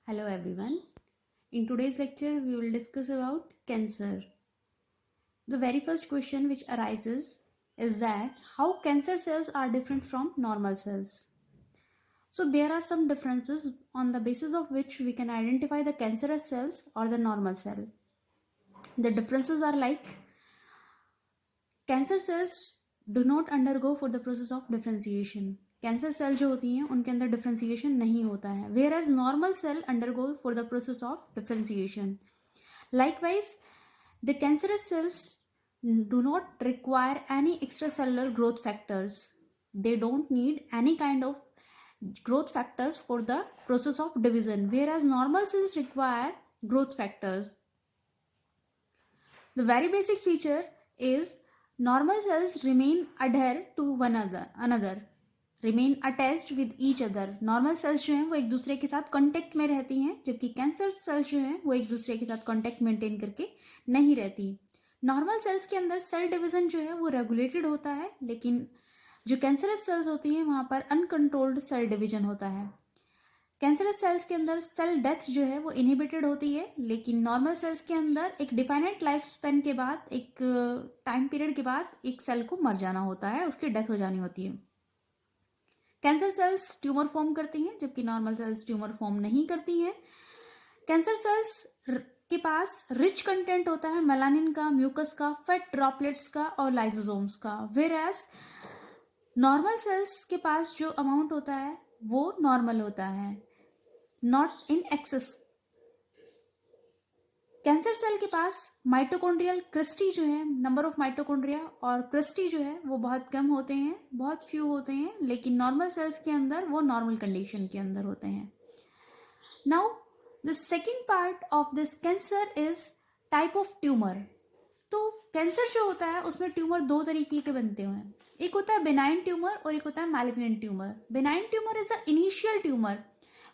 Hello everyone. In today's lecture, we will discuss about cancer. The very first question which arises is that how cancer cells are different from normal cells. So there are some differences on the basis of which we can identify the cancerous cells or the normal cell. The differences are like cancer cells do not undergo for the process of differentiation. Cancer cell जो होती हैं उनके अंदर differentiation नहीं होता है, whereas normal cell undergo for the process of differentiation. Likewise, the cancerous cells do not require any extracellular growth factors. They don't need any kind of growth factors for the process of division, whereas normal cells require growth factors. The very basic feature is normal cells remain adhere to one another, remain attached with each other. Normal sales जो हैं वो एक दूसरे के साथ contact में रहती हैं, जबकि कैंसर सेल्स जो हैं वो एक दूसरे के साथ कांटेक्ट मेंटेन करके नहीं रहती. नॉर्मल सेल्स के अंदर सेल डिवीजन जो है वो रेगुलेटेड होता है, लेकिन जो कैंसरस सेल्स होती हैं वहाँ पर अनकंट्रोल्ड सेल डिवीजन होता है. कैंसरस सेल्स के अंदर सेल डेथ जो है वो इनहिबिटेड होती है, लेकिन नॉर्मल सेल्स के अंदर एक डिफाइनेट लाइफ स्पेन के बाद, एक टाइम पीरियड के बाद एक सेल को मर जाना होता है, उसकी डेथ हो जानी होती है. कैंसर सेल्स ट्यूमर फॉर्म करती हैं, जबकि नॉर्मल सेल्स ट्यूमर फॉर्म नहीं करती हैं. कैंसर सेल्स के पास रिच कंटेंट होता है मेलानिन का, म्यूकस का, फेट ड्रॉपलेट्स का और लाइसोसोम्स का, वेयरएज नॉर्मल सेल्स के पास जो अमाउंट होता है वो नॉर्मल होता है, not in excess. Cancer cell के पास माइटोकॉन्ड्रियल क्रिस्टी जो है, नंबर ऑफ माइटोकॉन्ड्रिया और क्रिस्टी जो है वो बहुत कम होते हैं, बहुत फ्यू होते हैं, लेकिन नॉर्मल सेल्स के अंदर वो नॉर्मल कंडीशन के अंदर होते हैं. Now the second part of this cancer is type of tumour. तो कैंसर जो होता है उसमें ट्यूमर दो तरीके के बनते हुए हैं. एक होता है बेनाइन ट्यूमर और एक होता है malignant tumour. Benign tumour is a initial tumour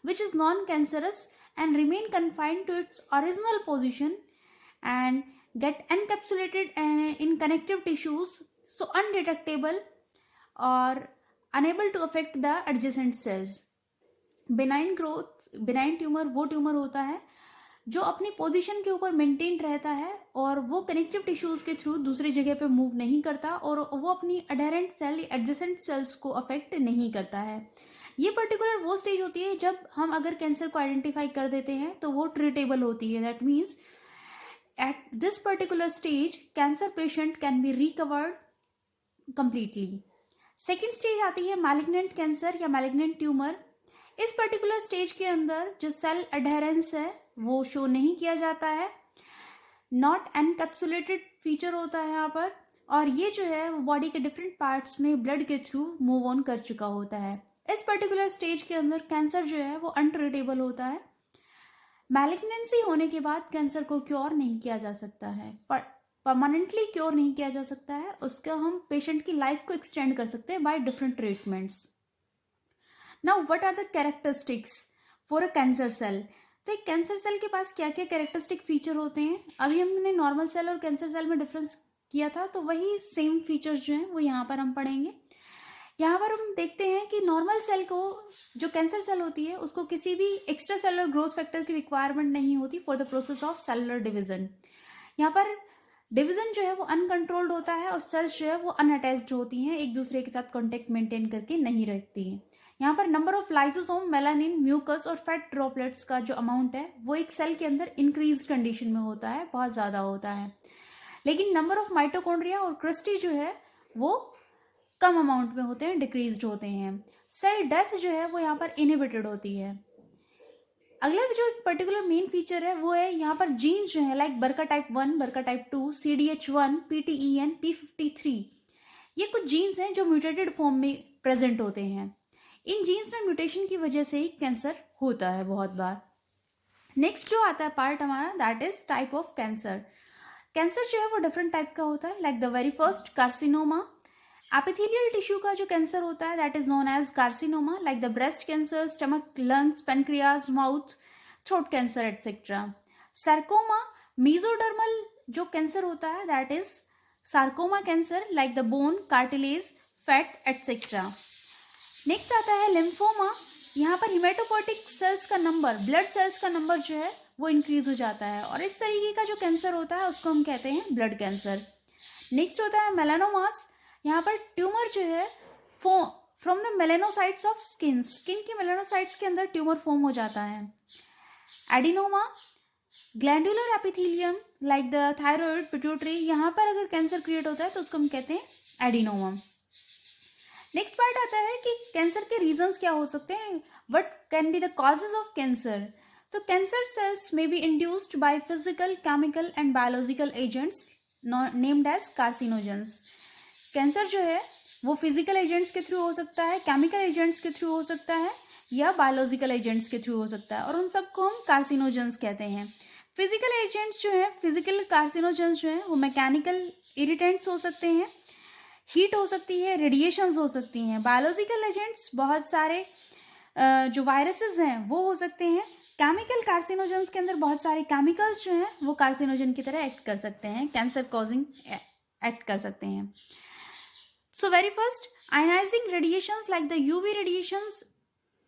which is non-cancerous and remain confined to its original position and get encapsulated in connective tissues, so undetectable or unable to affect the adjacent cells. Benign tumour वो tumour होता है जो अपनी position के ऊपर maintain रहता है और वो कनेक्टिव टिश्यूज के थ्रू दूसरी जगह पे मूव नहीं करता और वो अपनी अडेरेंट सेल एडजेसेंट सेल्स को अफेक्ट नहीं करता है. ये पर्टिकुलर वो स्टेज होती है जब हम अगर कैंसर को आइडेंटिफाई कर देते हैं तो वो ट्रीटेबल होती है. That means at this particular stage cancer patient can be recovered completely. Second stage आती है मैलिग्नेंट कैंसर या मैलिग्नेंट ट्यूमर. इस पर्टिकुलर स्टेज के अंदर जो सेल अडेरेंस है वो शो नहीं किया जाता है, नॉट एनकैप्सुलेटेड फीचर होता है यहाँ पर, और ये जो है वो बॉडी के डिफरेंट पार्ट्स में ब्लड के थ्रू मूव ऑन कर चुका होता है. इस पर्टिकुलर स्टेज के अंदर कैंसर जो है वो अनट्रीटेबल होता है. मैलिग्नेंसी होने के बाद कैंसर को क्योर नहीं किया जा सकता है, परमानेंटली क्योर नहीं किया जा सकता है, उसका हम पेशेंट की लाइफ को एक्सटेंड कर सकते हैं by different treatments. Now what are the characteristics for a cancer cell. तो एक कैंसर सेल के पास क्या क्या कैरेक्टरिस्टिक फीचर होते हैं. अभी हमने नॉर्मल सेल और कैंसर सेल में डिफरेंस किया था, तो वही सेम फीचर्स जो हैं वो यहाँ पर हम पढ़ेंगे. यहाँ पर हम देखते हैं कि नॉर्मल सेल को, जो कैंसर सेल होती है, उसको किसी भी एक्स्ट्रा सेलुलर ग्रोथ फैक्टर की रिक्वायरमेंट नहीं होती for the process of cellular division. यहाँ पर डिवीजन जो है वो अनकंट्रोल्ड होता है और सेल्स जो है वो अनअटैच्ड होती हैं, एक दूसरे के साथ कॉन्टेक्ट मेंटेन करके नहीं रखती हैं. यहाँ पर number of lysosome, melanin, mucus और फैट ड्रॉपलेट्स का जो अमाउंट है वो एक सेल के अंदर इंक्रीज कंडीशन में होता है, बहुत ज़्यादा होता है, लेकिन नंबर ऑफ माइटोकॉन्ड्रिया और क्रिस्टी जो है वो कम अमाउंट में होते हैं, डिक्रीज्ड होते हैं. सेल डेथ जो है वो यहाँ पर इनहिबिटेड होती है. अगला जो एक पर्टिकुलर मेन फीचर है वो है यहाँ पर जीन्स जो है, लाइक बरका टाइप 1, बरका टाइप 2, CDH1, PTEN, P53, ये कुछ जीन्स हैं जो म्यूटेटेड फॉर्म में प्रेजेंट होते हैं. इन जीन्स में म्यूटेशन की वजह से ही कैंसर होता है बहुत बार. नेक्स्ट जो आता है पार्ट हमारा, that is type of cancer. Cancer जो है वो डिफरेंट टाइप का होता है, like the very first carcinoma. Epithelial tissue का जो कैंसर होता है that is known as carcinoma, like the breast cancer, stomach, lungs, pancreas, mouth, throat cancer etcetera. Sarcoma, mesodermal जो कैंसर होता है that is sarcoma cancer, like the bone, cartilage, fat etcetera. Next आता है lymphoma. यहाँ पर haematopoietic sales का number, blood cells का number जो है वो इंक्रीज हो जाता है, और इस तरीके का जो कैंसर होता है उसको हम कहते हैं ब्लड कैंसर। नेक्स्ट होता है मेलानोमास। यहाँ पर ट्यूमर जो है from the melanocytes of skin, skin की मेलानोसाइट्स के अंदर ट्यूमर फॉर्म हो जाता है। Adenoma, glandular epithelium like the thyroid, pituitary, यहाँ पर अगर कैंसर क्रिएट होता है तो उसको हम कहते हैं एडिनोमा। नेक्स्ट पार्ट आता है कि कैंसर के रीजंस क्या हो सकते हैं, what can be the causes of cancer. तो कैंसर सेल्स में be induced by physical, chemical and biological agents named as carcinogens. Cancer जो है वो फिजिकल एजेंट्स के थ्रू हो सकता है, केमिकल एजेंट्स के थ्रू हो सकता है, या बायोलॉजिकल एजेंट्स के थ्रू हो सकता है, और उन सबको हम कार्सिनोजेंस कहते हैं। फिजिकल एजेंट्स जो है, फिजिकल कार्सिनोजेंस जो है वो मैकेनिकल इरिटेंट्स हो सकते हैं, हीट हो सकती है, रेडिएशंस हो सकती हैं। बायोलॉजिकल एजेंट्स बहुत सारे जो वायरसेस हैं वो हो सकते हैं। केमिकल कार्सिनोजेंस के अंदर बहुत सारे केमिकल्स जो हैं वो कार्सिनोजन की तरह एक्ट कर सकते हैं, कैंसर कॉजिंग एक्ट कर सकते हैं। So very first, ionising radiations like the UV radiations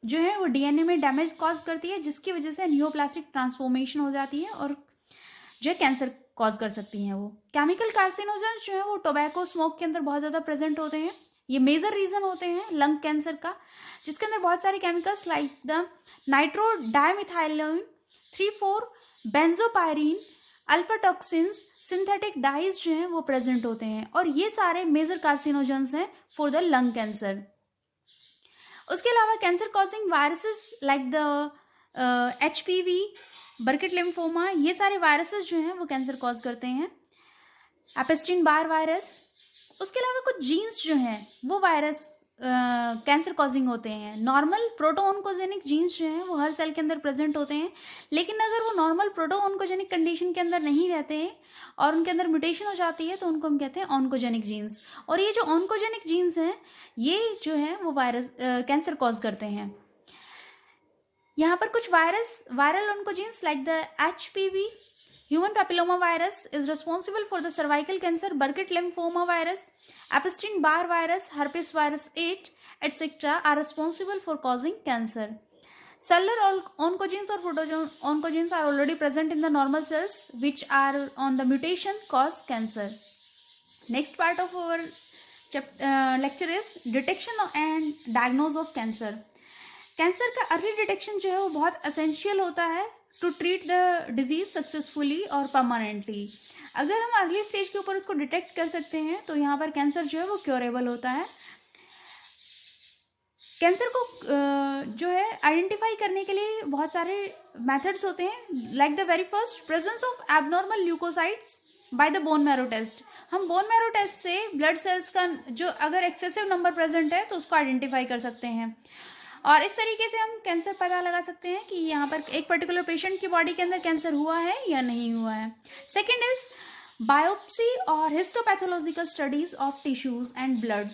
जो है वो डीएनए में डैमेज कॉज करती है, जिसकी वजह से न्यूप्लास्टिक ट्रांसफॉर्मेशन हो जाती है और जो है कैंसर कॉज कर सकती हैं वो। केमिकल कार्सिनोजेंस जो है वो टोबैको स्मोक के अंदर बहुत ज़्यादा प्रेजेंट होते हैं। ये मेजर रीजन होते हैं लंग कैंसर का, जिसके अंदर बहुत सारे chemicals like the nitro डायमिथाइलिन 3,4 benzopyrene, alpha toxins, synthetic dies जो हैं वो प्रेजेंट होते हैं, और ये सारे मेजर कार्सिनोजेंस हैं फॉर द लंग कैंसर। उसके अलावा cancer causing viruses like the HPV, बर्किट lymphoma, ये सारे वायरसेस जो हैं वो कैंसर कॉज करते हैं। एपिस्टीन बार वायरस, उसके अलावा कुछ जीन्स जो हैं वो वायरस कैंसर कॉजिंग होते हैं। नॉर्मल प्रोटोऑन्कोजेनिक जीन्स जो हैं वो हर सेल के अंदर प्रेजेंट होते हैं, लेकिन अगर वो नॉर्मल प्रोटोऑन्कोजेनिक कंडीशन के अंदर नहीं रहते हैं और उनके अंदर म्यूटेशन हो जाती है तो उनको हम कहते हैं ऑन्कोजेनिक जीन्स। और ये जो ऑन्कोजेनिक जीन्स हैं ये जो है वो वायरस कैंसर कॉज करते हैं। यहाँ पर कुछ viral oncogenes like the HPV, Human papilloma virus is responsible for the cervical cancer, Burkitt lymphoma virus, Epstein-Barr virus, herpes virus 8, etc. are responsible for causing cancer. Cellular oncogenes or proto-oncogenes are already present in the normal cells which are on the mutation cause cancer. Next part of our lecture is detection and diagnosis of cancer. Cancer का early detection जो है वो बहुत essential होता है to treat the disease successfully और permanently. अगर हम अर्ली स्टेज के ऊपर उसको डिटेक्ट कर सकते हैं तो यहाँ पर कैंसर जो है वो क्योरेबल होता है। कैंसर को जो है आइडेंटिफाई करने के लिए बहुत सारे मेथड्स होते हैं, like the very first, presence of abnormal leucocytes by the bone marrow test. हम बोन मैरो टेस्ट से ब्लड सेल्स का जो अगर एक्सेसिव नंबर प्रेजेंट है तो उसको आइडेंटिफाई कर सकते हैं, और इस तरीके से हम कैंसर पता लगा सकते हैं कि यहाँ पर एक पर्टिकुलर पेशेंट की बॉडी के अंदर कैंसर हुआ है या नहीं हुआ है। सेकेंड इज बायोप्सी और histopathological studies of tissues and blood.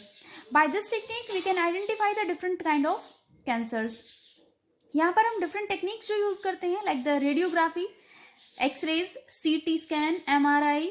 By this technique we can identify the different kind of cancers. यहाँ पर हम डिफरेंट टेक्निक्स जो यूज करते हैं like the radiography, x-rays, CT scan, MRI,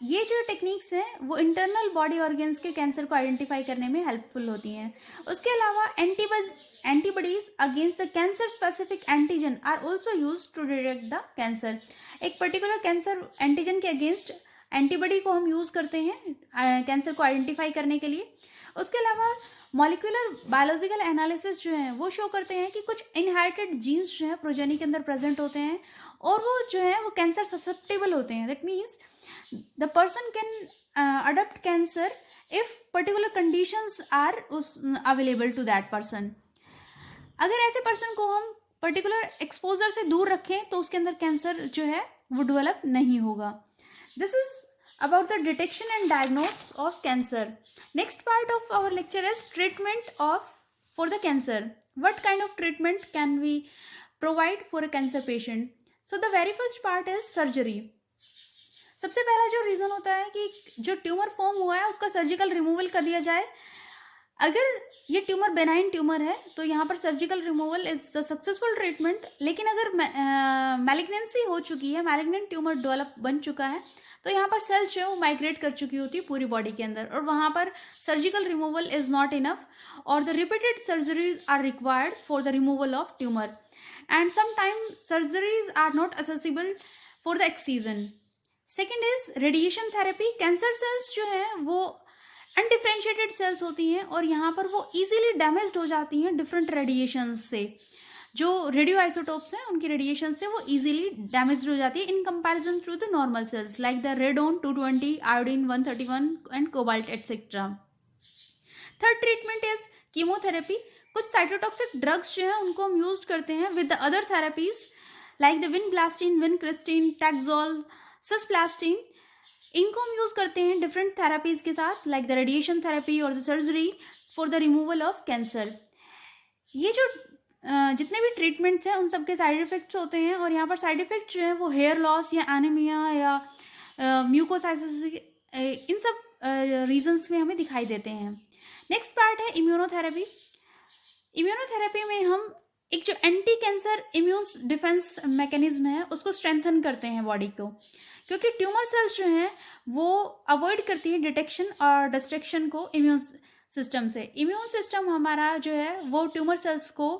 ये जो टेक्निक्स हैं वो इंटरनल बॉडी ऑर्गन्स के कैंसर को आइडेंटिफाई करने में हेल्पफुल होती हैं। उसके अलावा antibodies against the cancer specific antigen are also use to detect the cancer. एक पर्टिकुलर कैंसर एंटीजन के अगेंस्ट एंटीबॉडी को हम यूज करते हैं कैंसर को आइडेंटिफाई करने के लिए। उसके अलावा मॉलिक्यूलर बायोलॉजिकल एनालिसिस जो है वो शो करते हैं कि कुछ इनहेरिटेड जीन्स जो है प्रोजेनी के अंदर प्रेजेंट होते हैं और वो जो है वो कैंसर ससेप्टेबल होते हैं। That means the person can adopt cancer if particular conditions are available to that person. अगर ऐसे पर्सन को हम पर्टिकुलर एक्सपोजर से दूर रखें तो उसके अंदर कैंसर जो है वो डेवलप नहीं होगा। This is about the detection and diagnosis of cancer. Next part of our lecture is treatment for the cancer. What kind of treatment can we provide for a cancer patient? So the very first part is surgery. सबसे पहला जो reason होता है कि जो tumour form हुआ है उसका सर्जिकल रिमूवल कर दिया जाए। अगर ये ट्यूमर बेनाइन ट्यूमर है तो यहाँ पर surgical removal is the successful treatment. लेकिन अगर मैलिग्नेंसी हो चुकी है, मैलिग्नेंट ट्यूमर डेवलप बन चुका है, तो यहाँ पर सेल्स जो है वो माइग्रेट कर चुकी होती है पूरी बॉडी के अंदर, और वहाँ पर surgical removal is not enough, और the repeated surgeries are required for the removal of tumour, and sometime surgeries are not accessible for the excision. Second is radiation therapy. Cancer cells जो है वो undifferentiated sales होती हैं, और यहाँ पर वो इजीली डैमेज्ड हो जाती हैं डिफरेंट रेडिएशन से। जो रेडियो आइसोटोप्स हैं उनकी रेडिएशन से वो इजीली डैमेज हो जाती है in comparison to the normal cells like the radon 220, iodine 131 and cobalt etcetera. Third treatment is chemotherapy. कुछ साइटोटॉक्सिक ड्रग्स जो है उनको हम यूज करते हैं with the other therapies like the vinblastine, vincristine, taxol, cisplatin. इनको हम यूज करते हैं डिफरेंट थेरेपीज के साथ लाइक द रेडिएशन थेरेपी और the surgery for the removal of cancer. ये जो जितने भी ट्रीटमेंट्स हैं उन सबके साइड इफेक्ट्स होते हैं, और यहाँ पर साइड इफेक्ट जो है वो हेयर लॉस या एनीमिया या म्यूकोसाइसिस, इन सब रीजंस में हमें दिखाई देते हैं। नेक्स्ट पार्ट है इम्यूनोथेरेपी। इम्यूनोथेरेपी में हम एक जो anti cancer immune defence mechanism है उसको स्ट्रेंथन करते हैं बॉडी को, क्योंकि ट्यूमर सेल्स जो हैं वो अवॉइड करती है डिटेक्शन और डिस्ट्रक्शन को इम्यून सिस्टम से। इम्यून सिस्टम हमारा जो है वो ट्यूमर सेल्स को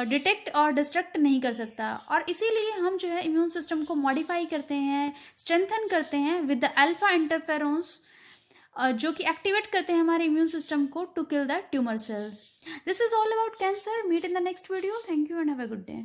डिटेक्ट और डिस्ट्रक्ट नहीं कर सकता, और इसीलिए हम जो है इम्यून सिस्टम को मॉडिफाई करते हैं, स्ट्रेंथन करते हैं विद द अल्फा इंटरफेरोन्स, जो कि एक्टिवेट करते हैं हमारे इम्यून सिस्टम को to kill the tumour cells. This is all about cancer. Meet in the next video. Thank you and have a good day.